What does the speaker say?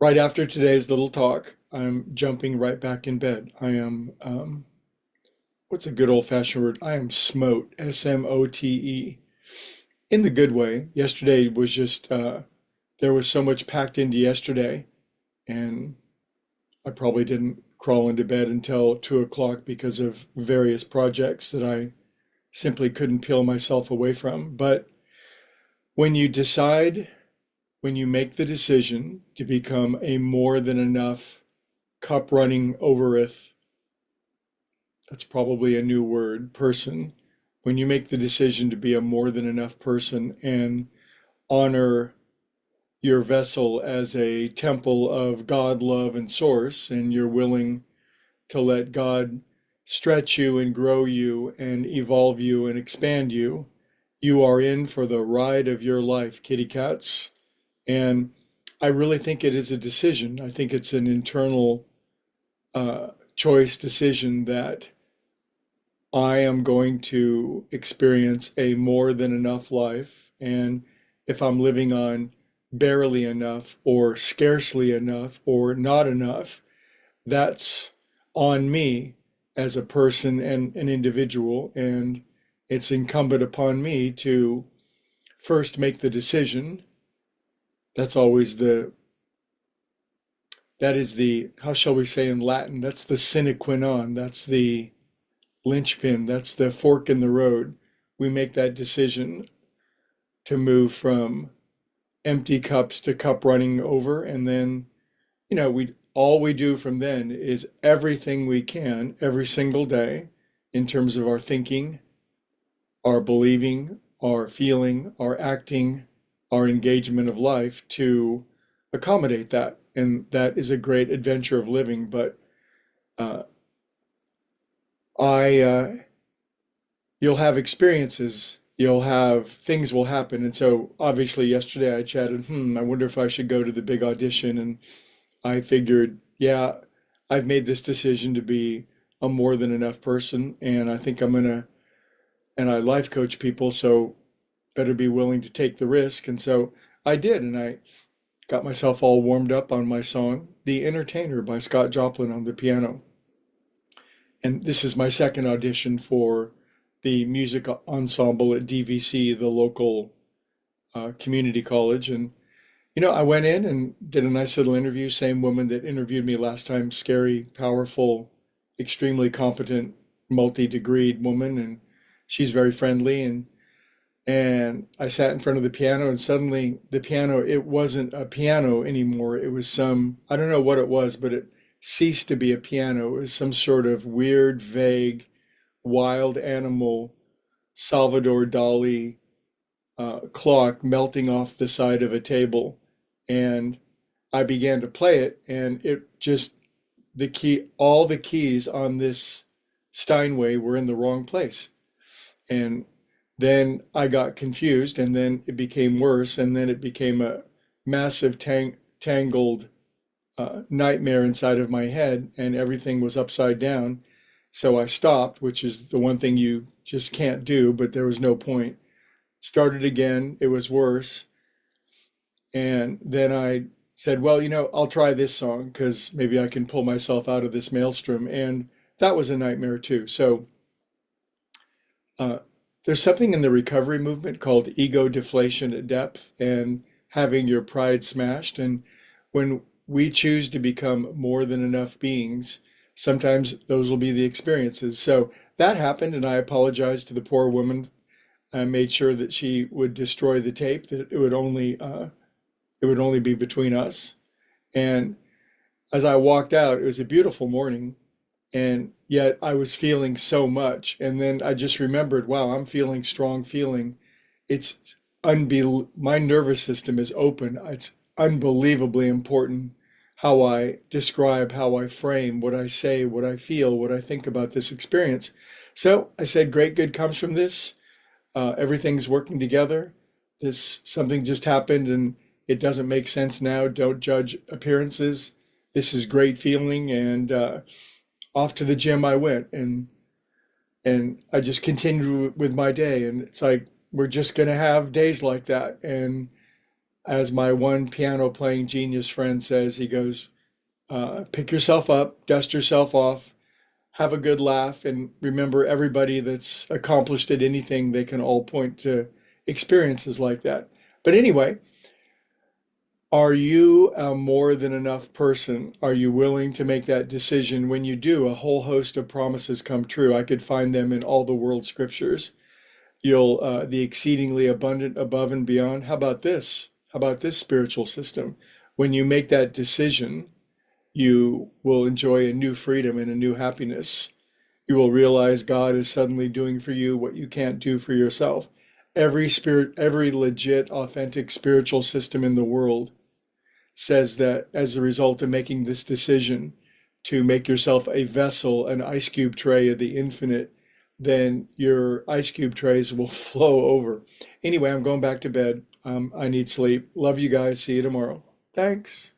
Right after today's little talk, I'm jumping right back in bed. I am, what's a good old-fashioned word? I am smote, S-M-O-T-E, in the good way. Yesterday was just, there was so much packed into yesterday, and I probably didn't crawl into bed until 2 o'clock because of various projects that I simply couldn't peel myself away from. But when you decide, when you make the decision to become a more than enough cup running overeth, that's probably a new word, person, when you make the decision to be a more than enough person and honor your vessel as a temple of God, love, and source, and you're willing to let God stretch you and grow you and evolve you and expand you, you are in for the ride of your life, kitty cats. And I really think it is a decision. I think it's an internal choice decision that I am going to experience a more than enough life. And if I'm living on barely enough or scarcely enough or not enough, that's on me as a person and an individual. And it's incumbent upon me to first make the decision. That's always that is the, how shall we say in Latin, that's the sine qua non, that's the linchpin, that's the fork in the road. We make that decision to move from empty cups to cup running over. And then, we all we do from then is everything we can every single day in terms of our thinking, our believing, our feeling, our acting, our engagement of life to accommodate that. And that is a great adventure of living. But uh, I you'll have experiences, you'll have things will happen. And so obviously yesterday I chatted, I wonder if I should go to the big audition. And I figured, yeah, I've made this decision to be a more than enough person. And I think I'm gonna, and I life coach people, so better be willing to take the risk. And so I did, and I got myself all warmed up on my song, The Entertainer by Scott Joplin on the piano. And this is my second audition for the music ensemble at DVC, the local community college. And, I went in and did a nice little interview. Same woman that interviewed me last time, scary, powerful, extremely competent, multi-degreed woman. And she's very friendly. And I sat in front of the piano, and suddenly the piano, it wasn't a piano anymore. It was some, I don't know what it was, but it ceased to be a piano. It was some sort of weird, vague, wild animal Salvador Dali clock melting off the side of a table. And I began to play it, and it just, all the keys on this Steinway were in the wrong place. And then I got confused, and then it became worse, and then it became a massive tangled nightmare inside of my head, and everything was upside down. So I stopped, which is the one thing you just can't do, but there was no point. Started again, it was worse. And then I said, well, I'll try this song because maybe I can pull myself out of this maelstrom. And that was a nightmare too. So uh, there's something in the recovery movement called ego deflation at depth and having your pride smashed. And when we choose to become more than enough beings, sometimes those will be the experiences. So that happened, and I apologized to the poor woman. I made sure that she would destroy the tape, that it would only be between us. And as I walked out, it was a beautiful morning, and yet I was feeling so much. And then I just remembered, wow, I'm feeling strong feeling. It's my nervous system is open. It's unbelievably important how I describe, how I frame, what I say, what I feel, what I think about this experience. So I said, great good comes from this. Everything's working together. This something just happened and it doesn't make sense now. Don't judge appearances. This is great feeling, and off to the gym I went, and I just continued with my day. And it's like we're just gonna have days like that, and As my one piano playing genius friend says, he goes, pick yourself up, dust yourself off, have a good laugh, and remember everybody that's accomplished at anything, they can all point to experiences like that. But anyway, are you a more than enough person? Are you willing to make that decision? When you do, a whole host of promises come true. I could find them in all the world scriptures. You'll, the exceedingly abundant above and beyond. How about this? How about this spiritual system? When you make that decision, you will enjoy a new freedom and a new happiness. You will realize God is suddenly doing for you what you can't do for yourself. Every legit, authentic spiritual system in the world says that as a result of making this decision to make yourself a vessel, an ice cube tray of the infinite, then your ice cube trays will flow over. Anyway, I'm going back to bed. I need sleep. Love you guys. See you tomorrow. Thanks.